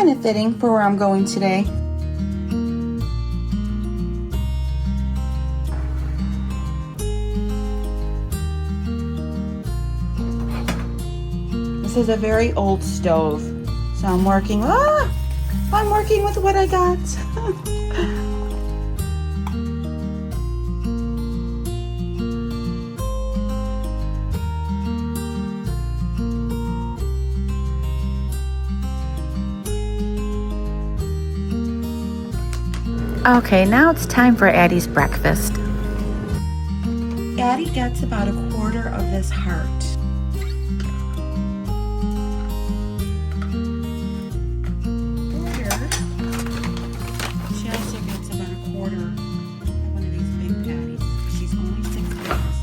kind of fitting for where I'm going today. This is a very old stove, so I'm working with what I got. Okay, now it's time for Addie's breakfast. Addie gets about a quarter of this heart. She also gets about a quarter of one of these big patties. She's only 6 pounds.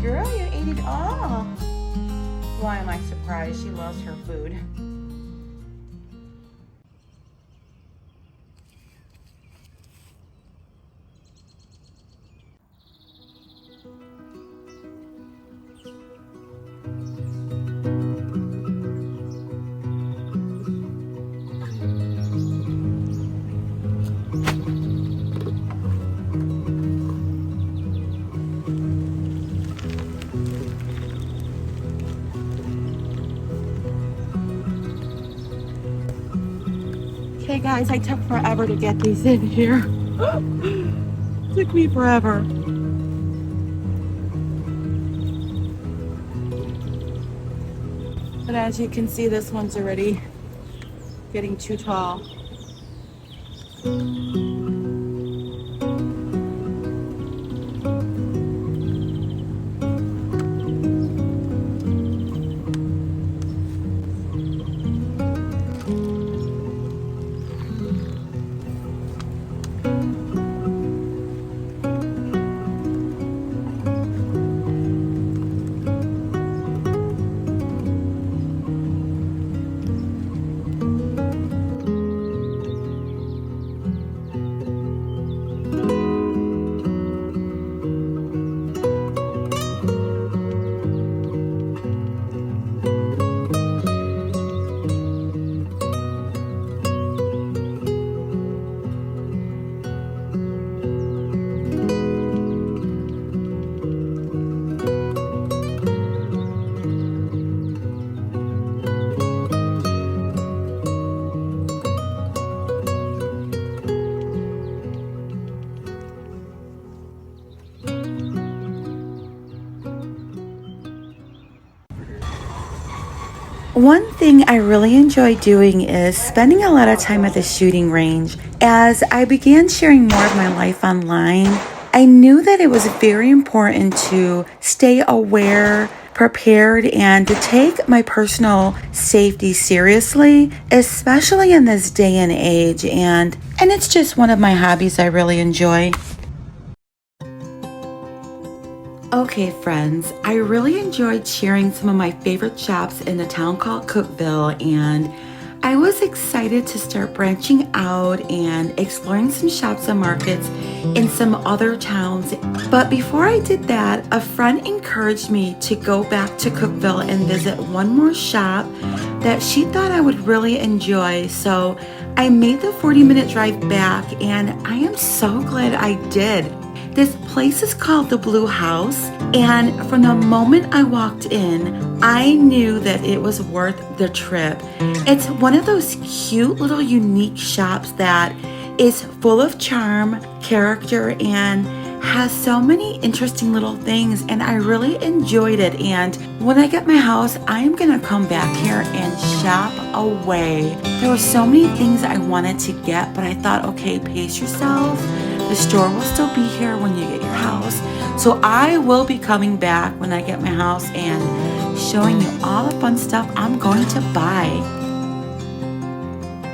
Girl, you ate it all. Why am I surprised? She loves her food. Okay guys, I took forever to get these in here. Took me forever. But as you can see, this one's already getting too tall. One thing I really enjoy doing is spending a lot of time at the shooting range. As I began sharing more of my life online, I knew that it was very important to stay aware, prepared, and to take my personal safety seriously, especially in this day and age. And it's just one of my hobbies I really enjoy. Okay, friends, I really enjoyed sharing some of my favorite shops in a town called Cookeville, and I was excited to start branching out and exploring some shops and markets in some other towns. But before I did that, a friend encouraged me to go back to Cookeville and visit one more shop that she thought I would really enjoy. So I made the 40-minute drive back, and I am so glad I did. This place is called the Blue House, and from the moment I walked in, I knew that it was worth the trip. It's one of those cute little unique shops that is full of charm, character, and has so many interesting little things, and I really enjoyed it. And when I get my house, I am gonna come back here and shop away. There were so many things I wanted to get, but I thought, okay, pace yourself. The store will still be here when you get your house. So I will be coming back when I get my house and showing you all the fun stuff I'm going to buy.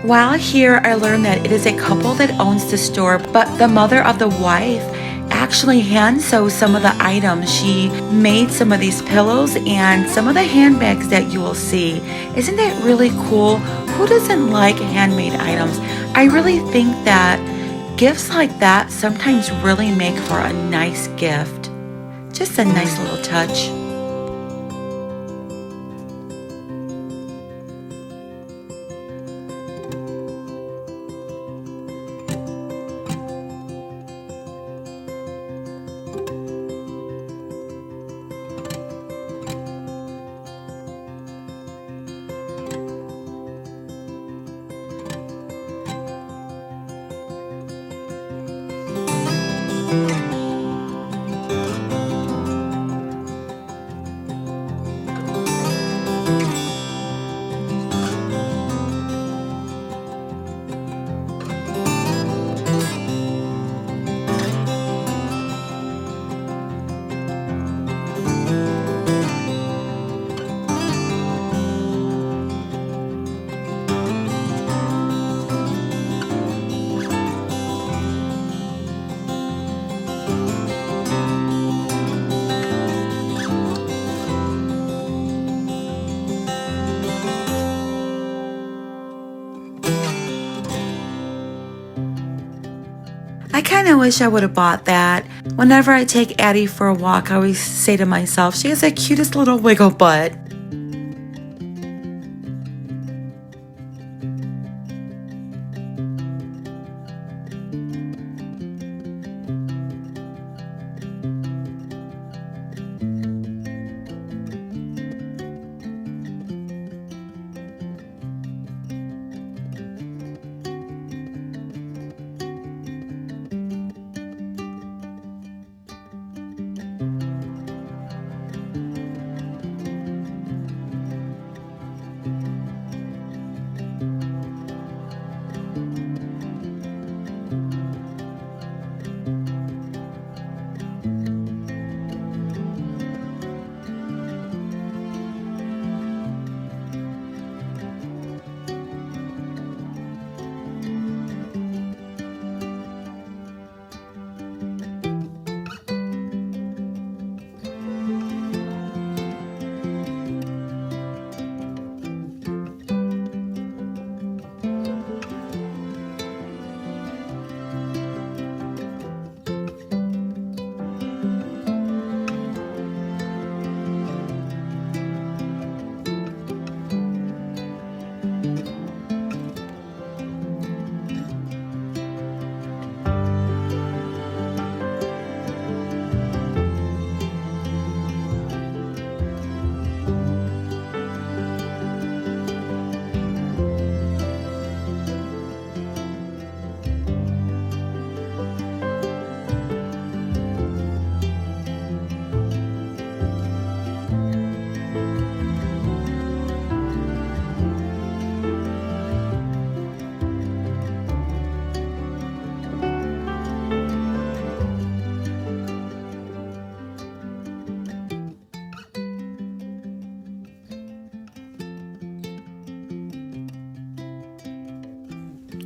While here, I learned that it is a couple that owns the store, but the mother of the wife actually hand sews some of the items. She made some of these pillows and some of the handbags that you will see. Isn't that really cool? Who doesn't like handmade items? I really think that gifts like that sometimes really make for a nice gift. Just a nice little touch. I kind of wish I would have bought that. Whenever I take Addie for a walk, I always say to myself, she has the cutest little wiggle butt.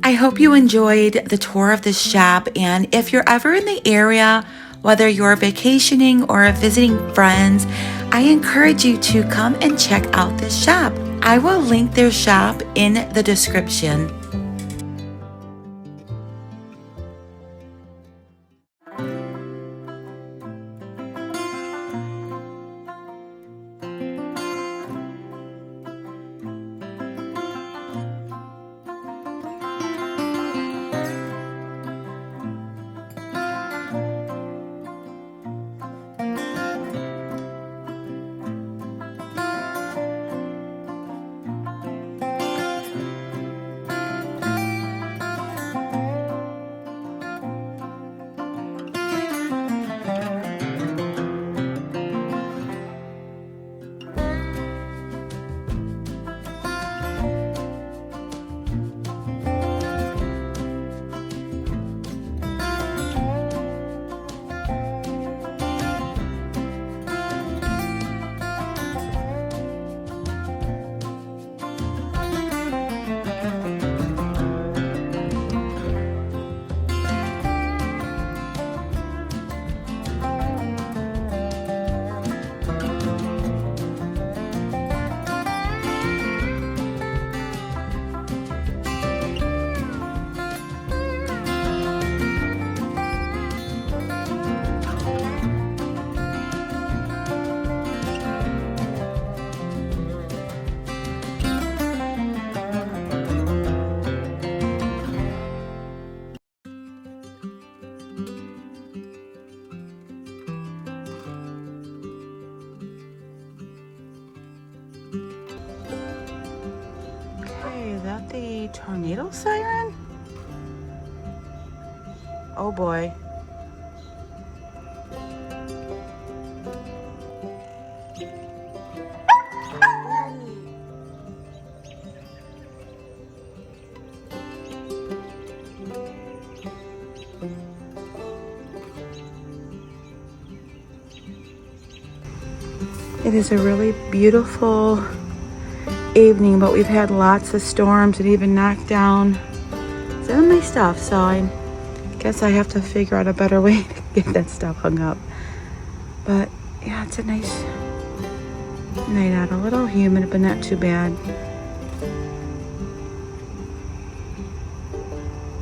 I hope you enjoyed the tour of this shop, and if you're ever in the area, whether you're vacationing or visiting friends, I encourage you to come and check out this shop. I will link their shop in the description. tornado siren? Oh boy. It is a really beautiful evening, but we've had lots of storms and even knocked down some of my stuff, so I guess I have to figure out a better way to get that stuff hung up. But yeah, it's a nice night out. A little humid, but not too bad.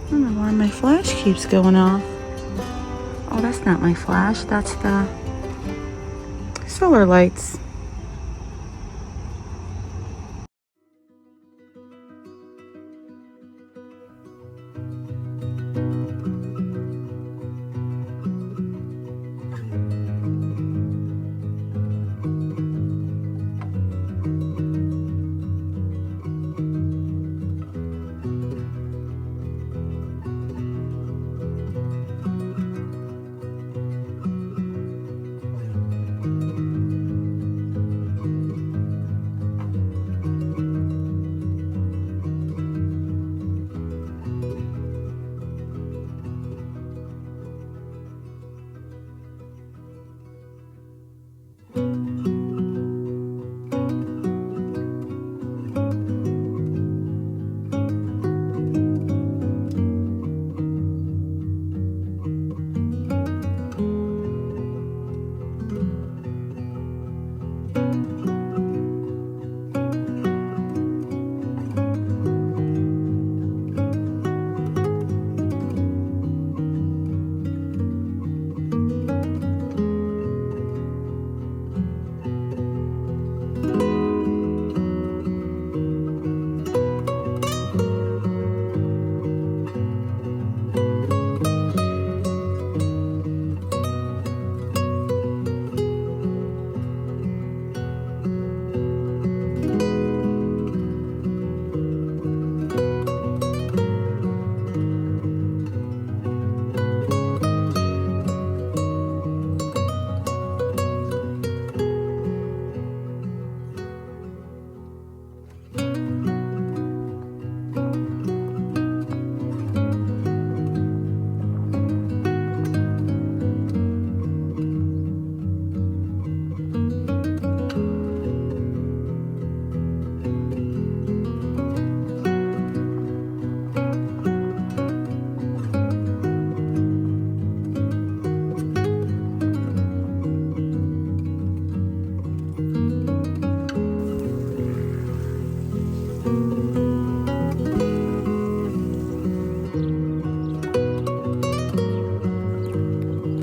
I don't know why my flash keeps going off. Oh, that's not my flash. That's the solar lights.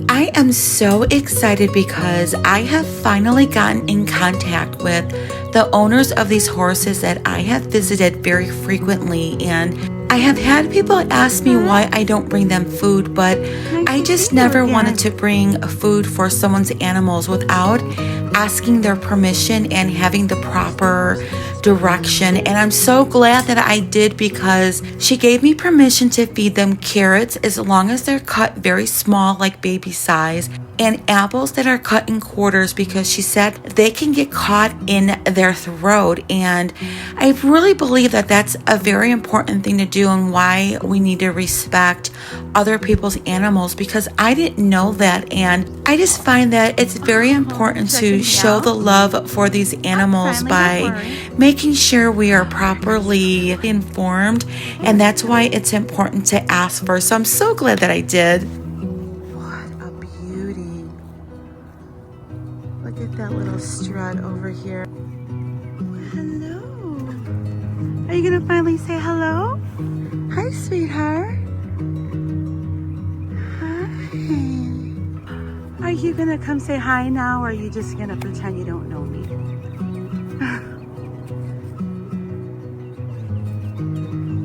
I am so excited because I have finally gotten in contact with the owners of these horses that I have visited very frequently, and I have had people ask me why I don't bring them food, but I just never wanted to bring food for someone's animals without asking their permission and having the proper direction. And I'm so glad that I did, because she gave me permission to feed them carrots as long as they're cut very small, like baby size, and apples that are cut in quarters, because she said they can get caught in their throat. And I really believe that that's a very important thing to do, and why we need to respect other people's animals, because I didn't know that. And I just find that it's very important to show the love for these animals by making sure we are properly informed, and that's why it's important to ask first. So I'm so glad that I did. What a beauty. Look at that little strut over here. Hello. Are you gonna finally say hello? Hi, sweetheart. Hi. Are you gonna come say hi now, or are you just gonna pretend you don't know me?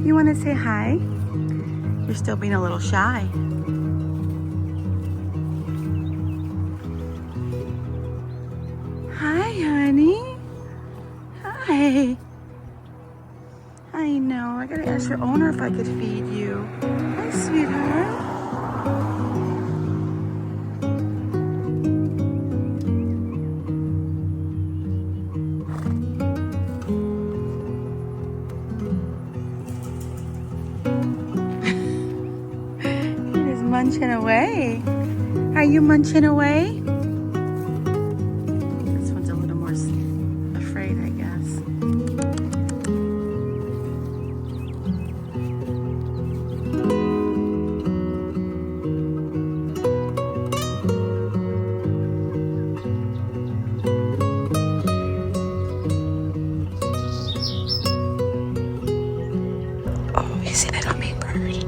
You want to say hi? You're still being a little shy. Hi, honey. Hi. Hi, I know. I gotta ask your owner if I could feed you. Hi, sweetheart. He is munching away. Are you munching away? This one's a little more afraid, I guess. Oh, you see that hummingbird?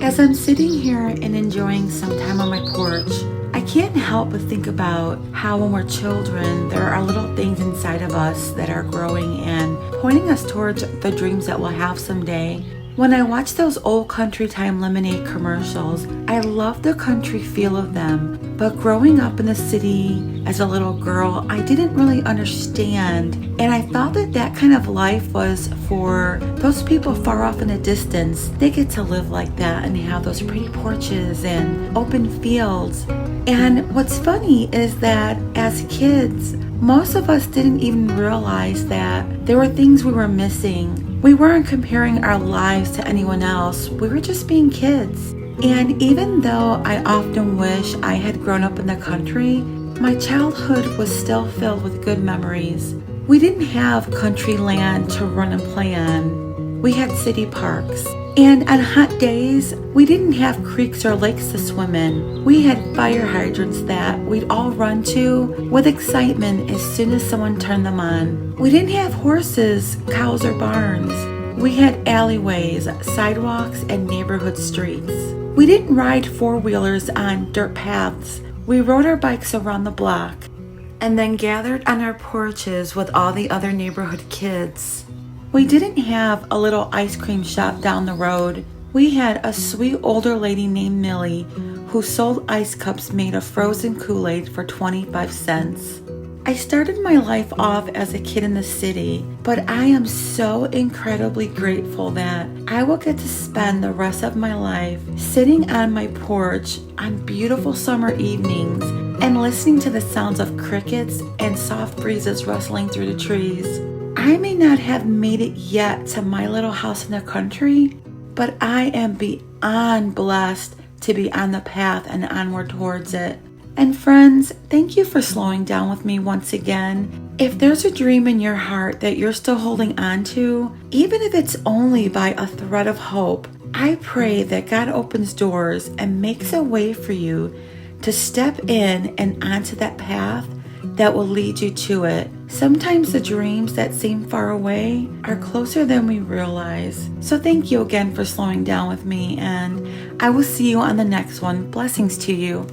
As I'm sitting here and enjoying some time on my porch, I can't help but think about how when we're children, there are little things inside of us that are growing and pointing us towards the dreams that we'll have someday. When I watch those old Country Time lemonade commercials, I love the country feel of them. But growing up in the city as a little girl, I didn't really understand. And I thought that that kind of life was for those people far off in the distance. They get to live like that and have those pretty porches and open fields. And what's funny is that as kids, most of us didn't even realize that there were things we were missing. We weren't comparing our lives to anyone else. We were just being kids. And even though I often wish I had grown up in the country, my childhood was still filled with good memories. We didn't have country land to run and play on. We had city parks. And on hot days, we didn't have creeks or lakes to swim in. We had fire hydrants that we'd all run to with excitement as soon as someone turned them on. We didn't have horses, cows, or barns. We had alleyways, sidewalks, and neighborhood streets. We didn't ride four-wheelers on dirt paths. We rode our bikes around the block and then gathered on our porches with all the other neighborhood kids. We didn't have a little ice cream shop down the road. We had a sweet older lady named Millie who sold ice cups made of frozen Kool-Aid for 25 cents. I started my life off as a kid in the city, but I am so incredibly grateful that I will get to spend the rest of my life sitting on my porch on beautiful summer evenings and listening to the sounds of crickets and soft breezes rustling through the trees. I may not have made it yet to my little house in the country, but I am beyond blessed to be on the path and onward towards it. And friends, thank you for slowing down with me once again. If there's a dream in your heart that you're still holding on to, even if it's only by a thread of hope, I pray that God opens doors and makes a way for you to step in and onto that path that will lead you to it. Sometimes the dreams that seem far away are closer than we realize. So thank you again for slowing down with me, and I will see you on the next one. Blessings to you.